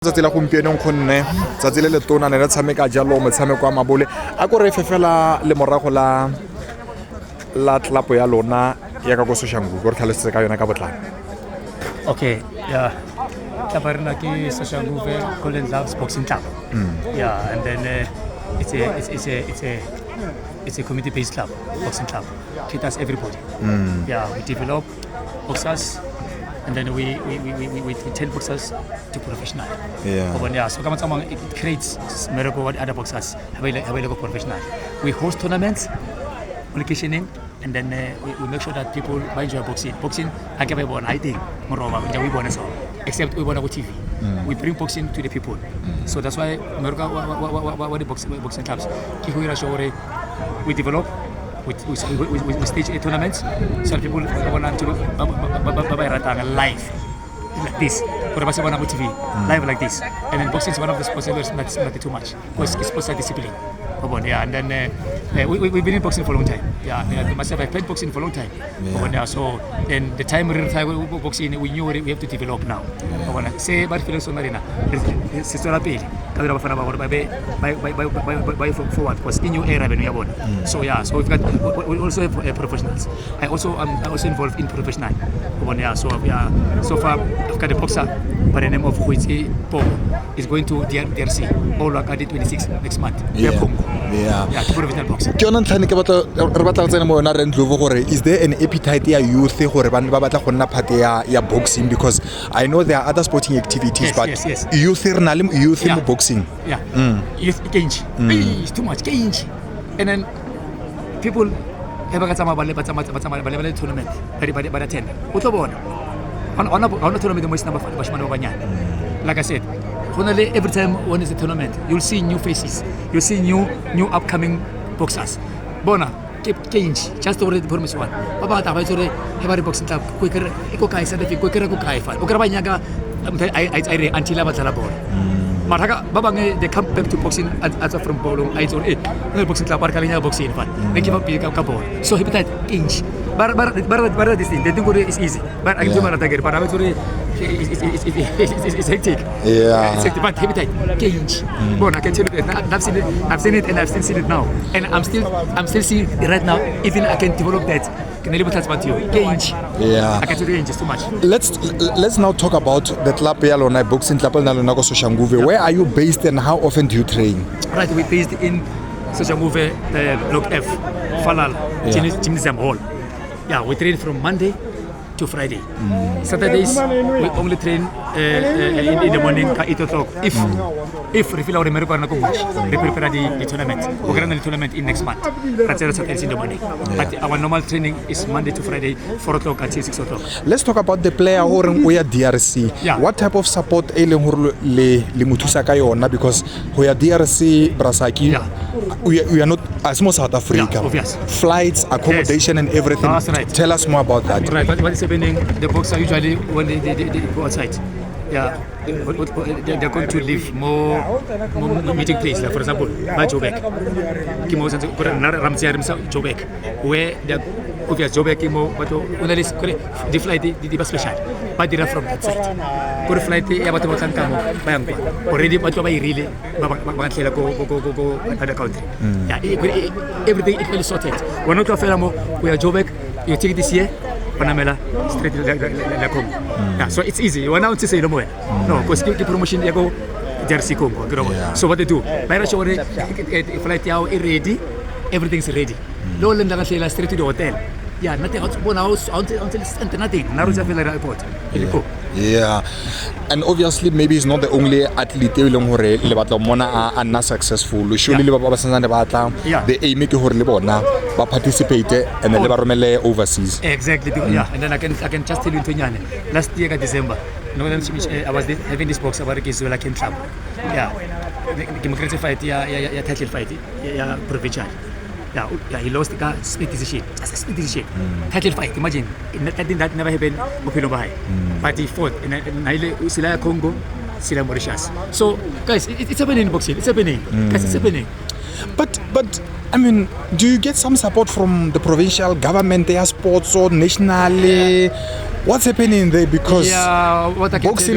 tsatsi la gompieno nkgonne tsatsi le le tona ne re tshameka jalo motshameko wa mabole a ko re fefela le morago la tlapo ya lona ya ka go Soshanguve gore tlhalosetse ka yona ka botlalo. Okay, yeah. Tabarina ki Soshanguve Ndlovu Boxing Club. Yeah, and then it's a community-based club, boxing club. Caters everybody. Yeah, we develop boxers, and then we tell boxers to professional. Yeah. So it creates miracle what other boxers have a professional. We host tournaments, vacationing, and then we make sure that people enjoy boxing. Boxing, I give everyone I think moreover we want as well. Except we want to go TV. We bring boxing to the people. So that's why America what the boxing clubs. We develop. We stage a tournament so people want to live like this. TV live like this. And then boxing is one of the sports that's not too much because it's sports discipline. Yeah, and then we've been in boxing for a long time. Yeah, myself I played boxing for a long time. Yeah, so then the time we retire boxing, we knew we have to develop now. Say, but feeling so marina. By forward because in new era when we are born. So yeah, so we also have professionals. I'm also involved in professional. Yeah, so yeah, so far I've got a boxer by the name of Huizi Pogo. Is going to DRC all like 26 next month. Yeah, to professional boxing. Is there an appetite ya youth gore bana ba batla go nna part ya boxing because I know there are other sporting activities but youth youth in boxing. Yeah. Youth change. It's too much change. And then people have got some tournament by the 10. On a tournament like I said, every time when is a tournament, you'll see new faces, you'll see new upcoming boxers. Bona, keep change. Just already promise one. Baba ta baitore hebari boxing club quicker iko kai sa defi quicker ko kai fa. Okra banyaga I until abatala ball. Maraga baba they come back to boxing as from ball I told no boxing club barkalinya boxing fan. They give up ka ball. So he that change. Bar this thing. They think it's easy. But I do maratager. But it's hectic. Yeah. It's hectic. But habitat change. Bon, I can tell you that I've seen it and I've still seen it now. And I'm still seeing it right now. Even I can develop that. Can you about you? Change. Yeah. I can tell you just too much. Let's now talk about the club Yalona boxing club Nalona Soshanguve. Where are you based and how often do you train? Right, we're based in Soshanguve, Block F, Falal, Gymnasium Hall. Yeah, we train from Monday to Friday. Saturdays we only train in the morning at 8 o'clock. If we feel our America we prepare the tournament. We're going to the tournament in next month. That's in the morning. But our normal training is Monday to Friday, 4 o'clock until 6 o'clock. Let's talk about the player who we are DRC. Yeah. What type of support le mutusa ka yona because we are DRC Brasaki. Yeah. We are not as much South Africa. Yeah, obvious. Flights, accommodation, and everything. That's right. Tell us more about that. Right. What is happening? The boxers usually when they go outside, yeah, they're going to live more meeting place. Like for example, by Joburg, Joburg, where they're obvious Joburg, but the flight the special, but they're from that side. Go flight, already, but really, go other country. Yeah, everything is well sorted. We're not a we are Joburg. You take this year, Panamela, straight to the Congo. Yeah, so it's easy. You want now to say no more. No, because the promotion they go Jersey Congo. So what they do? Flight ready, everything's ready. No land straight to the hotel. Yeah, nothing until nothing. Naruja airport. Yeah, and obviously maybe he's not the only athlete le batla mona a na successful. Surely le ba basana batla they aim ke hore le bona ba participate and then le ba romele overseas. Exactly. Yeah, and then I can just tell you Tonyane. Last year December, I was having this box about Kizuela Ken Club. Yeah, the fight, yeah, title fight, yeah, provincial. Yeah, he lost the split decision. Just a split decision. Title fight, imagine. That never happened but he fought in Sila Congo, Sila Mauritius. So, guys, it's happening in boxing. It's happening. Guys, it's happening. But I mean, do you get some support from the provincial government, their sports or nationally? What's happening there? Because what I can boxing